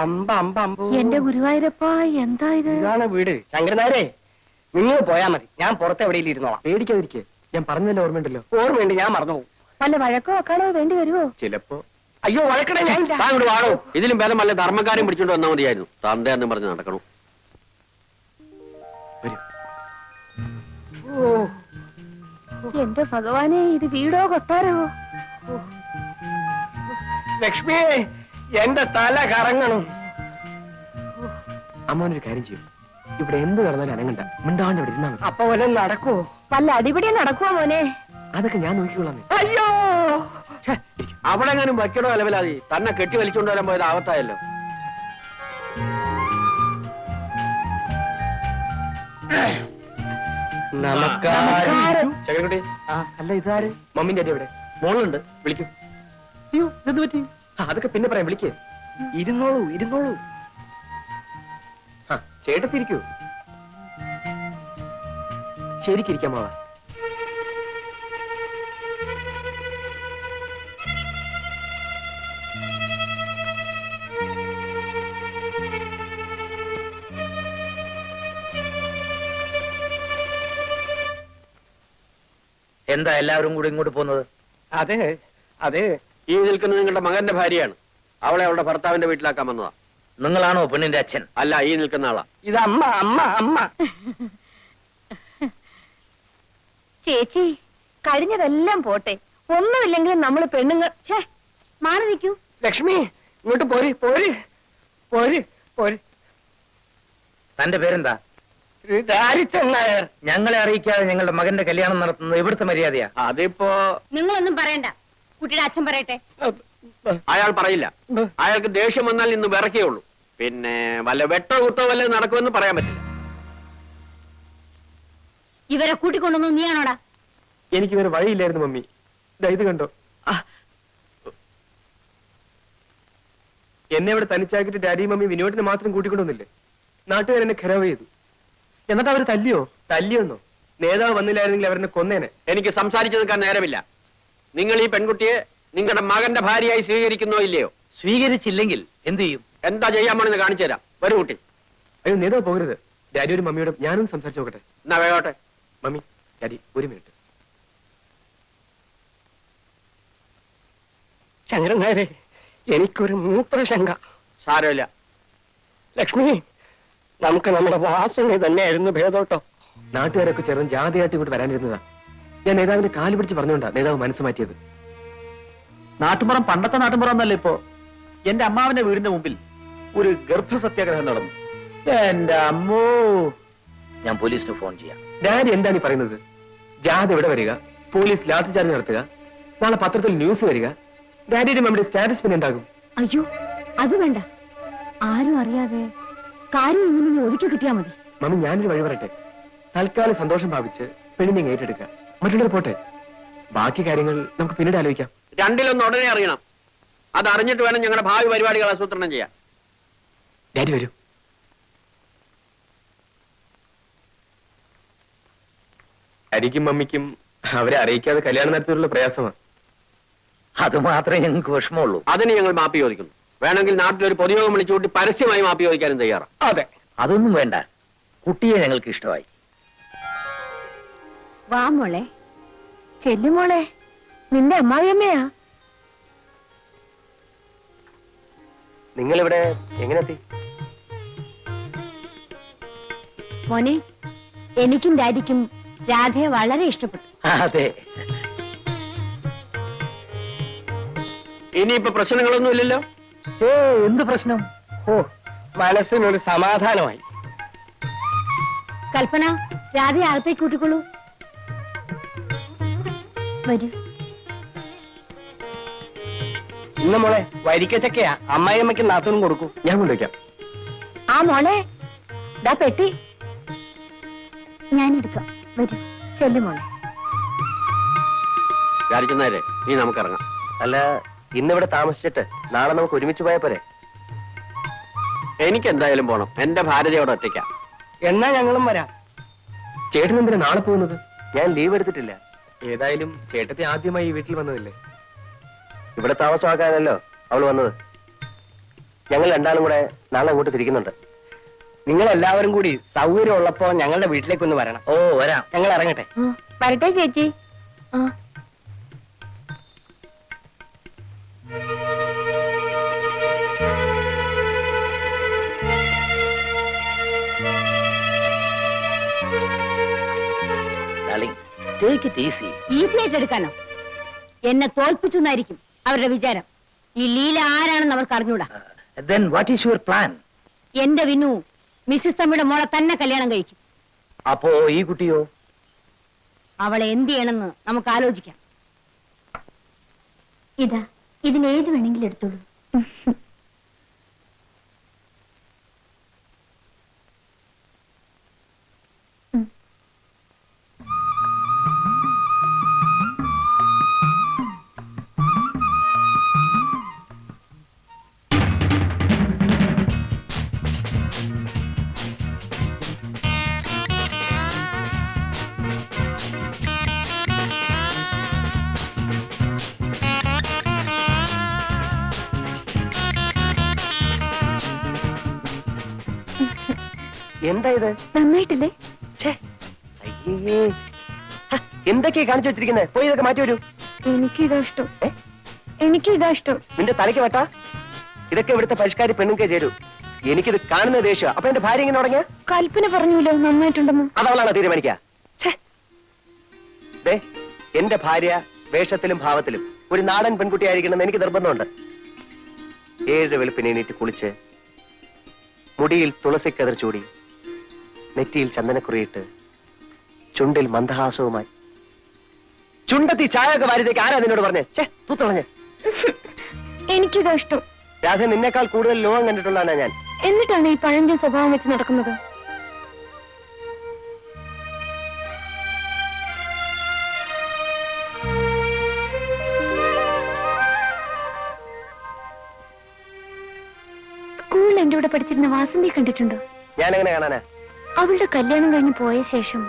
അമ്പ അമ്പ അമ്പോ. എന്റെ ഗുരുവായൂരപ്പ, എന്താ ഇത്? ഇതാണ് വീട്. ശങ്കരനാരെ, നിങ്ങൾ പോയാ മതി, ഞാൻ പുറത്ത് എവിടെയെങ്കിലും ഇരുന്നോളാം. പേടിക്കാതിരിക്കെ, ഞാൻ പറഞ്ഞല്ലോ, ഓർമ്മയുണ്ടല്ലോ. ഓർമ്മയുണ്ട്, ഞാൻ മറന്നുപോകും. വല്ല വഴക്കോ വെക്കാനോ വേണ്ടി വരുമോ? ചിലപ്പോ. അയ്യോ, വഴക്കട ഞാൻ വാണോ, ഇതിലും ഭേദം വല്ല ധർമ്മക്കാരും പിടിച്ചോണ്ട് വന്നാൽ മതിയായിരുന്നു. തന്തയെന്നും പറഞ്ഞ് നടക്കണം. എന്റെ ഭഗവാനെ, ഇത് വീടോ കൊട്ടാരോ? ലക്ഷ്മിയെ, എന്റെ തല കറങ്ങണം. അമ്മോനൊരു കാര്യം ചെയ്യും, ഇവിടെ എന്ത് നടന്നാലും അനങ്ങണ്ട, മിണ്ടാണ്ട് ഇവിടെ ഇരുന്നാ മതി. അപ്പൊ വല്ലതും നടക്കുവോ? വല്ല അടിപിടി നടക്കുവോ മോനെ? അതൊക്കെ ഞാൻ നോക്കിക്കൊള്ളാം. അയ്യോ, അവിടെ എങ്ങാനും വയ്ക്കടോ അലവലാതി തന്നെ കെട്ടി വലിച്ചുകൊണ്ട് വരാൻ പോയത് ആവത്തായല്ലോ. നമസ്കാരം. ചകരക്കുട്ടി, അല്ല ഇതാര്? മമ്മിന്റെ അടി എവിടെ? മോളുണ്ട്, വിളിക്കും. അയ്യോ, ഇതെന്ത് പറ്റി? അതൊക്കെ പിന്നെ പറയാം, വിളിക്കേ. ഇരുന്നോളൂ, ഇരുന്നോളൂ. ചേട്ടത്തിരിക്കൂ. ശരിക്കിരിക്കാമോ? എന്താ എല്ലാവരും കൂടി ഇങ്ങോട്ട് പോകുന്നത്? അതെ അതെ, ഈ നിൽക്കുന്നത് നിങ്ങളുടെ മകന്റെ ഭാര്യയാണ്. അവളെ അവളുടെ ഭർത്താവിന്റെ വീട്ടിലാക്കാൻ വന്നതാ. നിങ്ങളാണോ പെണ്ണിന്റെ അച്ഛൻ? അല്ല, ഈ നിൽക്കുന്ന ആളാ. ഇത് അമ്മ അമ്മ അമ്മ. ചേച്ചി, കഴിഞ്ഞതെല്ലാം പോട്ടെ, ഒന്നുമില്ലെങ്കിലും നമ്മള് പെണ്ണുങ്ങൾ. മാറി നിൽക്കൂ. ലക്ഷ്മി, ഇങ്ങോട്ട് പോര് പോര് പോര് പോര്. തന്റെ പേരെന്താ? ദാരിദ്ര്യൻ നായർ. ഞങ്ങളെ അറിയിക്കാതെ ഞങ്ങളുടെ മകന്റെ കല്യാണം നടത്തുന്നത് ഇവിടുത്തെ മര്യാദയാ. അതിപ്പോ നിങ്ങളൊന്നും പറയണ്ട, കുട്ടിയുടെ അച്ഛൻ പറയട്ടെ. അയാൾ പറയില്ല. അയാൾക്ക് ദേഷ്യം വന്നാൽ ഇന്ന് വിറക്കേയുള്ളൂ. പിന്നെ വല്ല വെട്ടോ കുത്തോ വല്ലതും നടക്കുമെന്ന് പറയാൻ പറ്റില്ല. ഇവരെ കൂട്ടിക്കൊണ്ടൊന്നും നീയാണോടാ? എനിക്ക് വേറെ വഴിയില്ലായിരുന്നു മമ്മി. ഇത് കണ്ടോ, എന്നെ ഇവിടെ തനിച്ചാക്കിട്ട് ഡാഡിയും മമ്മി വിനോദിനെ മാത്രം കൂട്ടിക്കൊണ്ടുവന്നില്ലേ? നാട്ടുകാരെന്നെ ഖരാവ് ചെയ്തു. എന്നിട്ട് അവര് തല്ലിയൊന്നോ? നേതാവ് വന്നില്ലായിരുന്നെങ്കിൽ അവരെന്നെ കൊന്നേനെ. എനിക്ക് സംസാരിച്ചു നിൽക്കാൻ നേരമില്ല. നിങ്ങൾ ഈ പെൺകുട്ടിയെ നിങ്ങളുടെ മകന്റെ ഭാര്യയായി സ്വീകരിക്കുന്നോ ഇല്ലയോ? സ്വീകരിച്ചില്ലെങ്കിൽ എന്ത് ചെയ്യും? എന്താ ചെയ്യാൻ പോണെന്ന് കാണിച്ചു തരാം. വരൂ കുട്ടി. അയ്യോ, നേതാവ് പോകരുത്. ഡാഡിയോടും മമ്മിയോടും ഞാനും സംസാരിച്ചു നോക്കട്ടെ. എന്നാ വേഗോട്ടെ. മമ്മി, ഡാഡി, ഒരു മിനിറ്റ്. ശങ്കരൻ നായരെ, എനിക്കൊരു മൂത്രശങ്ക. സാരമില്ല. ലക്ഷ്മി, നമുക്ക് നമ്മുടെ വാസന തന്നെയായിരുന്നു ഭേദോട്ടോ. നാട്ടുകാരൊക്കെ ചേർന്ന് ജാതിയായിട്ട് ഇങ്ങോട്ട് വരാനിരുന്നതാ. ഞാൻ നേതാവിന്റെ കാല് പിടിച്ച് പറഞ്ഞുകൊണ്ടാ നേതാവ് മനസ്സ് മാറ്റിയത്. നാട്ടുമ്പുറം പണ്ടത്തെ നാട്ടുമ്പുറം എന്നല്ല ഇപ്പോ. എന്റെ അമ്മാവന്റെ വീടിന്റെ മുമ്പിൽ ഒരു ഗർഭസത്യാഗ്രഹം നടന്നു. എന്റെ അമ്മോ, ഞാൻ പോലീസിന് ഫോൺ ചെയ്യാം. ഡാഡി എന്താണ് ഈ പറയുന്നത്? ജാഥ ഇവിടെ വരിക, പോലീസ് ലാത്തി ചാർജ് നടത്തുക, നാളെ പത്രത്തിൽ ന്യൂസ് വരിക, ഡാഡിയുടെ മമ്മിയുടെ സ്റ്റാറ്റസ് പിന്നെ എന്താകും? അയ്യോ, അത് വേണ്ട. ആരും അറിയാതെ കാര്യം ഇങ്ങനെ ഒതുക്കി കിട്ടിയാ മതി. മമ്മി, ഞാനൊരു വഴി പറയട്ടെ. തൽക്കാലം സന്തോഷം ഭാവിച്ച് പെണ്ണിനെ ഏറ്റെടുക്കുക, മറ്റുള്ളവർ പോട്ടെ. ബാക്കി കാര്യങ്ങൾ നമുക്ക് പിന്നീട് ആലോചിക്കാം. രണ്ടിലൊന്ന് ഉടനെ അറിയണം. അത് അറിഞ്ഞിട്ട് വേണം ഞങ്ങളുടെ ഭാവി പരിപാടികൾ ആസൂത്രണം ചെയ്യാൻ. ഡാഡി വരൂ. ഡാഡിക്കും മമ്മിക്കും അവരെ അറിയിക്കാതെ കല്യാണം നടത്തിയുള്ള പ്രയാസമാണ്. അത് മാത്രമേ ഞങ്ങൾക്ക് വിഷമമുള്ളൂ. അതിന് ഞങ്ങൾ മാപ്പി ചോദിക്കുന്നു. വേണമെങ്കിൽ നാട്ടിലൊരു പൊതുയോഗം വിളിച്ചുകൂട്ടി പരസ്യമായി മാപ്പി ചോദിക്കാനും തയ്യാറാണ്. അതെ, അതൊന്നും വേണ്ട. കുട്ടിയെ ഞങ്ങൾക്ക് ഇഷ്ടമായി. വാ മോളെ, ചെല്ലുമോളെ, നിന്റെ അമ്മായിയമ്മയാ. നിങ്ങളിവിടെ എങ്ങനെത്തി? മോനെ, എനിക്കും ഡാഡിക്കും രാധയെ വളരെ ഇഷ്ടപ്പെട്ടു. അതെ, ഇനിയിപ്പോ പ്രശ്നങ്ങളൊന്നും ഇല്ലല്ലോ. എന്ത് പ്രശ്നം? ഓ, മനസ്സിനൊരു സമാധാനമായി. കൽപ്പന, രാധയെ അകത്തേക്ക് കൂട്ടിക്കൊള്ളൂ. വരൂ. ഇന്ന് മോളെ വരിക്കച്ചക്കയാ, അമ്മായിയമ്മയ്ക്ക് നാത്തൂനും കൊടുക്കൂ. ഞാൻ കൊണ്ടുവയ്ക്കാം. ആ മോളെ, ദാ പെട്ടി ഞാനെടുക്കാം. വരൂ, ചെല്ലുമോളെ. വിചാരിക്കുന്നേരെ നീ നമുക്കിറങ്ങാം. അല്ല, ഇന്നിവിടെ താമസിച്ചിട്ട് നാളെ നമുക്ക് ഒരുമിച്ച് പോയാൽ പോരെ? എനിക്ക് എന്തായാലും പോണം. എന്റെ ഭാരതയോടെ ഒറ്റയ്ക്കാം. എന്നാ ഞങ്ങളും വരാം. ചേട്ടൻ എന്തിനാ നാളെ പോകുന്നത്? ഞാൻ ലീവ് എടുത്തിട്ടില്ല. ഏതായാലും ചേട്ടത്തി ആദ്യമായി ഈ വീട്ടിൽ വന്നതല്ലേ? ഇവിടെ താമസമാക്കാനല്ലോ അവൾ വന്നത്. ഞങ്ങൾ രണ്ടാളും കൂടെ നാളെ അങ്ങോട്ട് തിരിക്കുന്നുണ്ട്. നിങ്ങൾ എല്ലാവരും കൂടി സൗകര്യം ഉള്ളപ്പോ ഞങ്ങളുടെ വീട്ടിലേക്കൊന്ന് വരണം. ഓ വരാം. ഞങ്ങൾ ഇറങ്ങട്ടെ. വരട്ടെ ചേച്ചി. ആ Darling, take it easy. Easy ആയിട്ട് എടുക്കാനോ? എന്നെ തോൽപ്പിച്ചെന്നായിരിക്കും അവരുടെ വിചാരം. ഈ ലീല ആരാണെന്ന് അവർക്ക് അറിഞ്ഞൂടാ. Then what is your plan? എന്റെ വിനു മിസ്സിസ് തമ്മിയുടെ മോളെ തന്നെ കല്യാണം കഴിക്കും. അപ്പോ ഈ കുട്ടിയോ? അവളെ എന്ത് ചെയ്യണമെന്ന് നമുക്ക് ആലോചിക്കാം. ഇതാ, ഇതിലേത് വേണമെങ്കിലും എടുത്തോളൂ. എന്താ ഇത്? നന്നായിട്ടില്ലേ? അയ്യേ, എന്തൊക്കെയാ കാണിച്ചു വെച്ചിരിക്കുന്നത്? പോയി ഇതൊക്കെ മാറ്റി വരൂ. എനിക്കിതാ ഇഷ്ടം. എനിക്കിതാ ഇഷ്ടം. നിന്റെ തലയ്ക്ക് വെട്ടാ? ഇതൊക്കെ ഇവിടുത്തെ പരിഷ്കാരി പെണ്ണുക്കെ ചേരൂ. എനിക്കിത് കാണുന്ന ദേഷ്യം. അപ്പൊ എന്റെ ഭാര്യ ഇങ്ങനെ തുടങ്ങിയ കൽപ്പന പറഞ്ഞല്ലോ നന്നായിട്ടുണ്ടെന്ന്. അതവളാണോ തീരുമാനിക്കാ? എന്റെ ഭാര്യ വേഷത്തിലും ഭാവത്തിലും ഒരു നാടൻ പെൺകുട്ടിയായിരിക്കണമെന്ന് എനിക്ക് നിർബന്ധമുണ്ട്. 7 വെളുപ്പിന് എണീറ്റ് കുളിച്ച് മുടിയിൽ തുളസിക്കതിർ ചൂടി നെറ്റിയിൽ ചന്ദനക്കുറിയിട്ട് ചുണ്ടിൽ മന്ദഹാസവുമായി ചുണ്ടത്തി ചായ ഒക്കെ വാരിതേക്ക് ആരാ നിന്നോട് പറഞ്ഞേ? തൂത്തുളഞ്ഞ്. എനിക്കിതാ ഇഷ്ടം. രാധ നിന്നേക്കാൾ കൂടുതൽ ലോകം കണ്ടിട്ടുള്ളതാണ് ഞാൻ. എന്നിട്ടാണ് ഈ പഴഞ്ചൻ സ്വഭാവം വെച്ച് നടക്കുന്നത്. സ്കൂളിൽ എന്റെ കൂടെ പഠിച്ചിരുന്ന വാസന്തി കണ്ടിട്ടുണ്ടോ? ഞാൻ എങ്ങനെ കാണാനാ? അവളുടെ കല്യാണം കഴിഞ്ഞ് പോയ ശേഷം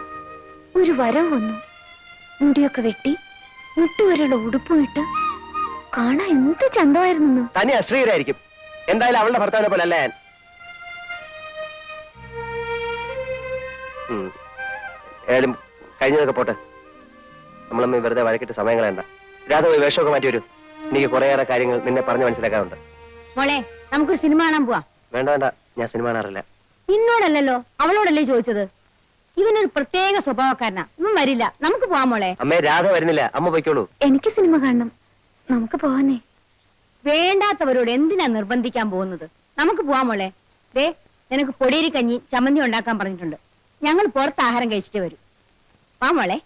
ഒരു വരവ് വന്നു. മുടിയൊക്കെ വെട്ടി മുട്ടുവരെയുള്ള ഉടുപ്പും ഇട്ട് കാണാൻ എന്ത് ചന്തമായിരുന്നു. തന്നെ അശ്രീരായിരിക്കും. എന്തായാലും അവളുടെ ഭർത്താവിനെ പോലെ അല്ല ഞാൻ. ഏതായാലും കഴിഞ്ഞതൊക്കെ പോട്ടെ. നമ്മളമ്മ വെറുതെ വഴക്കിട്ട് സമയം കളയണ്ട. രാധ പോയി വേഷമൊക്കെ മാറ്റി വരൂ. എനിക്ക് കുറേയേറെ കാര്യങ്ങൾ നിന്നെ പറഞ്ഞു മനസ്സിലാക്കാറുണ്ട്. മോളെ, നമുക്കൊരു സിനിമ കാണാൻ പോവാം. വേണ്ട വേണ്ട, ഞാൻ സിനിമ കാണാറില്ല. നിന്നോടല്ലോ അവളോടല്ലേ ചോദിച്ചത്. ഇവനൊരു പ്രത്യേക സ്വഭാവക്കാരനാ. ഇവൻ വരില്ല. നമുക്ക് പോവാം മോളെ. അമ്മേ, രാധ വരുന്നില്ല. അമ്മ പൊയ്ക്കോളൂ. എനിക്ക് സിനിമ കാണണം. നമുക്ക് പോവാനേ. വേണ്ടാത്തവരോട് എന്തിനാ നിർബന്ധിക്കാൻ പോകുന്നത്? നമുക്ക് പോവാം മോളെ. ദേ, നിനക്ക് പൊടിയരി കഞ്ഞി ചമ്മന്തി ഉണ്ടാക്കാൻ പറഞ്ഞിട്ടുണ്ട്. ഞങ്ങൾ പുറത്ത് ആഹാരം കഴിച്ചിട്ട് വരും. വാ മോളെ.